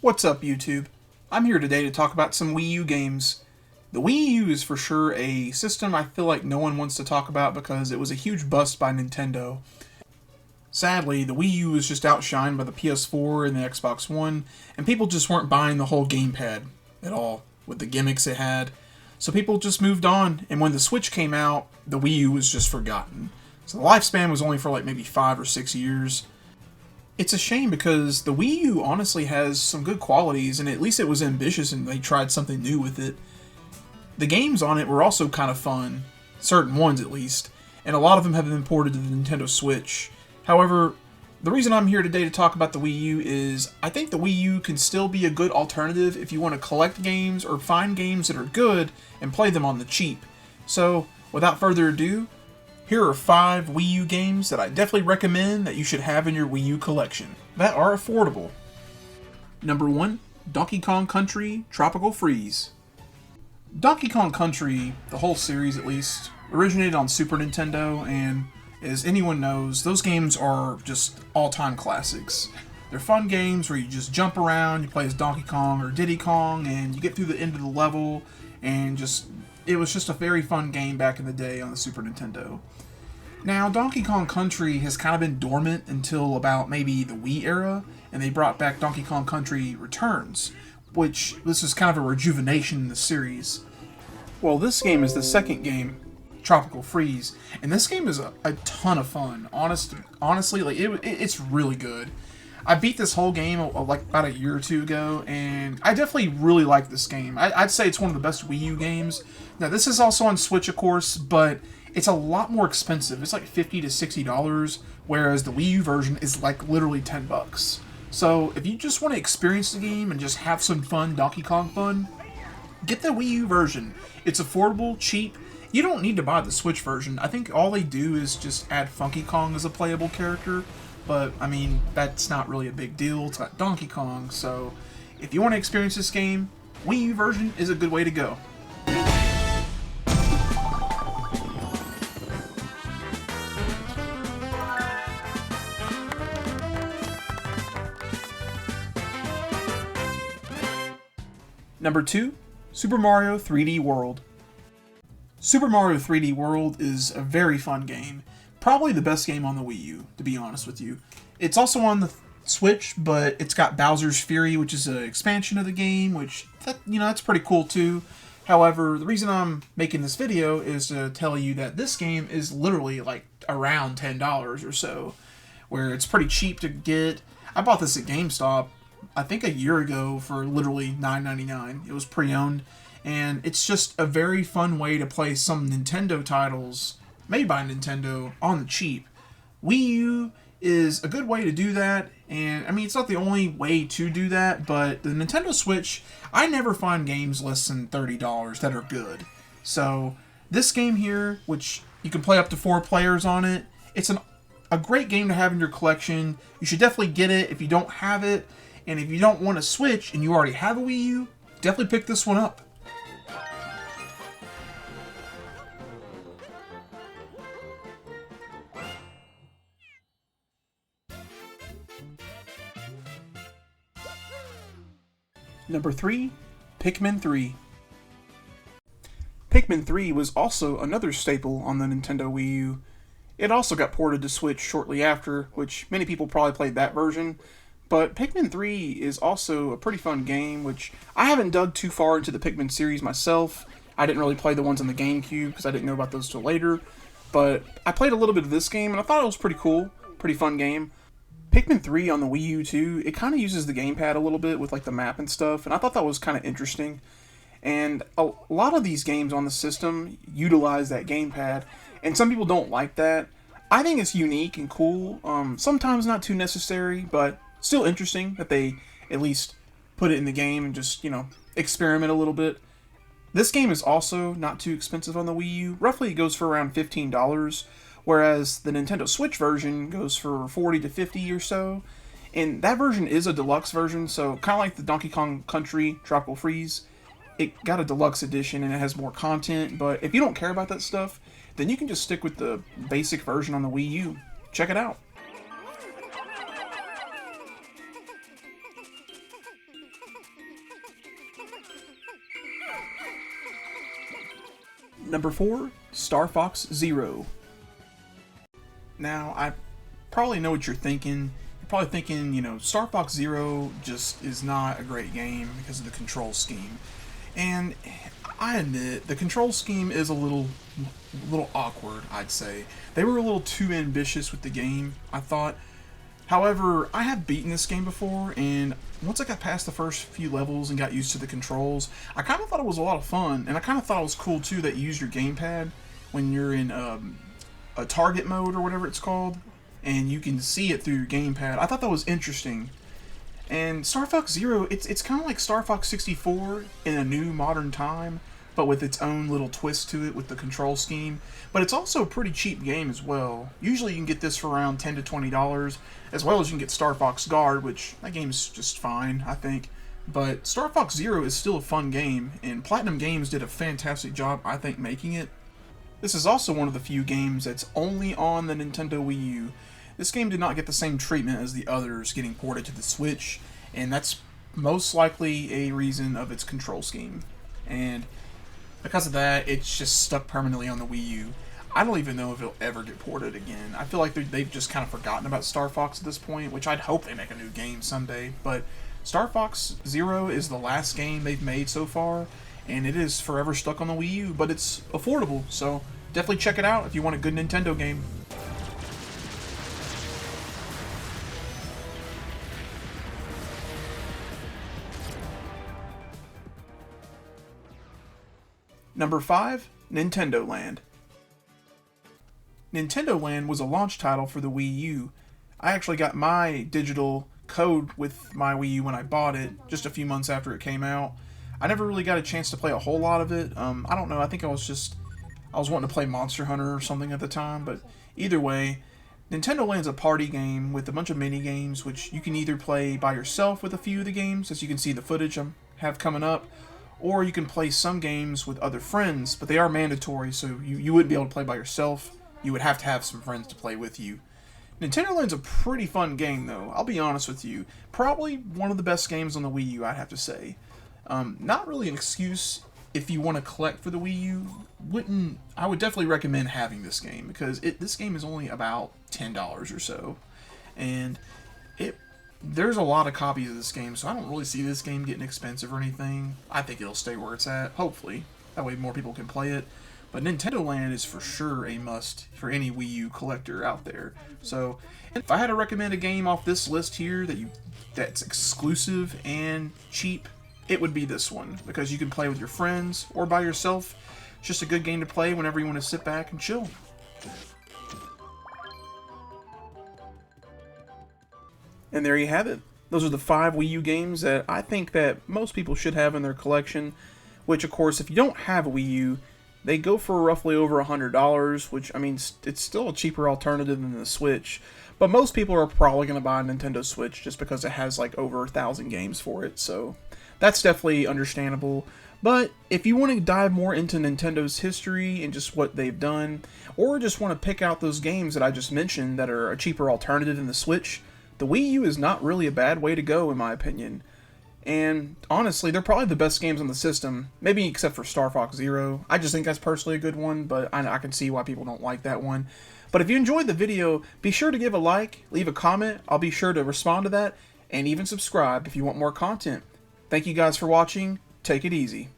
What's up, YouTube? I'm here today to talk about some Wii U games. The Wii U is for sure a system I feel like no one wants to talk about because it was a huge bust by Nintendo. Sadly, the Wii U was just outshined by the PS4 and the Xbox One, and people just weren't buying the whole gamepad at all, with the gimmicks it had. So people just moved on, and when the Switch came out, the Wii U was just forgotten. So the lifespan was only for like maybe 5 or 6 years. It's a shame because the Wii U honestly has some good qualities, and at least it was ambitious and they tried something new with it. The games on it were also kind of fun, certain ones at least, and a lot of them have been ported to the Nintendo Switch. However, the reason I'm here today to talk about the Wii U is I think the Wii U can still be a good alternative if you want to collect games or find games that are good and play them on the cheap. So, without further ado, here are 5 Wii U games that I definitely recommend that you should have in your Wii U collection that are affordable. Number 1, Donkey Kong Country Tropical Freeze. Donkey Kong Country, the whole series at least, originated on Super Nintendo, and as anyone knows, those games are just all-time classics. They're fun games where you just jump around, you play as Donkey Kong or Diddy Kong, and you get through the end of the level, and it was just a very fun game back in the day on the Super Nintendo. Now, Donkey Kong Country has kind of been dormant until about maybe the Wii era, and they brought back Donkey Kong Country Returns, which this is kind of a rejuvenation in the series. Well, this game is the second game, Tropical Freeze, and this game is a ton of fun. Honestly, like it's really good. I beat this whole game like about a year or two ago, and I definitely really like this game. I'd say it's one of the best Wii U games. Now, this is also on Switch, of course, but it's a lot more expensive. It's like $50 to $60, whereas the Wii U version is like literally $10. So if you just want to experience the game and just have some fun, Donkey Kong fun, get the Wii U version. It's affordable, cheap. You don't need to buy the Switch version. I think all they do is just add Funky Kong as a playable character. But, I mean, that's not really a big deal. It's got Donkey Kong, so if you want to experience this game, Wii U version is a good way to go. Number 2, Super Mario 3D World. Super Mario 3D World is a very fun game. Probably the best game on the Wii U, to be honest with you. It's also on the Switch, but it's got Bowser's Fury, which is an expansion of the game, that's pretty cool too. However, the reason I'm making this video is to tell you that this game is literally like around $10 or so, where it's pretty cheap to get. I bought this at GameStop, I think a year ago, for literally $9.99. It was pre-owned, and it's just a very fun way to play some Nintendo titles made by Nintendo on the cheap. Wii U is a good way to do that, and I mean, it's not the only way to do that, but the Nintendo Switch, I never find games less than $30 that are good. So this game here, which you can play up to 4 players on it, it's a great game to have in your collection. You should definitely get it if you don't have it, and if you don't want to Switch and you already have a Wii U, definitely pick this one up. Number 3, Pikmin 3. Pikmin 3 was also another staple on the Nintendo Wii U. It also got ported to Switch shortly after, which many people probably played that version. But Pikmin 3 is also a pretty fun game, which I haven't dug too far into the Pikmin series myself. I didn't really play the ones on the GameCube because I didn't know about those till later. But I played a little bit of this game, and I thought it was pretty cool, pretty fun game. Pikmin 3 on the Wii U too, it kind of uses the gamepad a little bit with like the map and stuff, and I thought that was kind of interesting. And a lot of these games on the system utilize that gamepad, and some people don't like that. I think it's unique and cool, sometimes not too necessary, but still interesting that they at least put it in the game and just, experiment a little bit. This game is also not too expensive on the Wii U. Roughly it goes for around $15. Whereas the Nintendo Switch version goes for $40 to $50 or so. And that version is a deluxe version, so kind of like the Donkey Kong Country Tropical Freeze, it got a deluxe edition and it has more content. But if you don't care about that stuff, then you can just stick with the basic version on the Wii U. Check it out. Number 4, Star Fox Zero. Now, I probably know what you're thinking. You're probably thinking, Star Fox Zero just is not a great game because of the control scheme. And I admit, the control scheme is a little awkward, I'd say. They were a little too ambitious with the game, I thought. However, I have beaten this game before, and once I got past the first few levels and got used to the controls, I kind of thought it was a lot of fun, and I kind of thought it was cool, too, that you use your gamepad when you're in a target mode or whatever it's called, and you can see it through your gamepad. I thought that was interesting. And Star Fox Zero, it's kind of like Star Fox 64 in a new modern time, but with its own little twist to it with the control scheme. But it's also a pretty cheap game as well. Usually you can get this for around $10 to $20, as well as you can get Star Fox Guard, which that game's just fine, I think. But Star Fox Zero is still a fun game, and Platinum Games did a fantastic job, I think, making it. This is also one of the few games that's only on the Nintendo Wii U. This game did not get the same treatment as the others getting ported to the Switch, and that's most likely a reason of its control scheme. And because of that, it's just stuck permanently on the Wii U. I don't even know if it'll ever get ported again. I feel like they've just kind of forgotten about Star Fox at this point, which I'd hope they make a new game someday. But Star Fox Zero is the last game they've made so far, and it is forever stuck on the Wii U, but it's affordable, so definitely check it out if you want a good Nintendo game. Number 5, Nintendo Land. Nintendo Land was a launch title for the Wii U. I actually got my digital code with my Wii U when I bought it, just a few months after it came out. I never really got a chance to play a whole lot of it. I don't know, I think I was wanting to play Monster Hunter or something at the time, but either way, Nintendo Land's a party game with a bunch of mini games, which you can either play by yourself with a few of the games, as you can see the footage I have coming up, or you can play some games with other friends, but they are mandatory, so you wouldn't be able to play by yourself. You would have to have some friends to play with you. Nintendo Land's a pretty fun game, though. I'll be honest with you. Probably one of the best games on the Wii U, I'd have to say. Not really an excuse if you want to collect for the Wii U. I would definitely recommend having this game, because this game is only about $10 or so. And there's a lot of copies of this game, so I don't really see this game getting expensive or anything. I think it'll stay where it's at, hopefully. That way more people can play it. But Nintendo Land is for sure a must for any Wii U collector out there. So, if I had to recommend a game off this list here that's exclusive and cheap, it would be this one, because you can play with your friends or by yourself. It's just a good game to play whenever you want to sit back and chill. And there you have it. Those are the 5 Wii U games that I think that most people should have in their collection, which, of course, if you don't have a Wii U, they go for roughly over $100, which, I mean, it's still a cheaper alternative than the Switch. But most people are probably going to buy a Nintendo Switch just because it has, like, over 1,000 games for it, so that's definitely understandable. But if you want to dive more into Nintendo's history and just what they've done, or just want to pick out those games that I just mentioned that are a cheaper alternative than the Switch, the Wii U is not really a bad way to go, in my opinion. And honestly, they're probably the best games on the system, maybe except for Star Fox Zero. I just think that's personally a good one, but I can see why people don't like that one. But if you enjoyed the video, be sure to give a like, leave a comment, I'll be sure to respond to that, and even subscribe if you want more content. Thank you guys for watching, take it easy.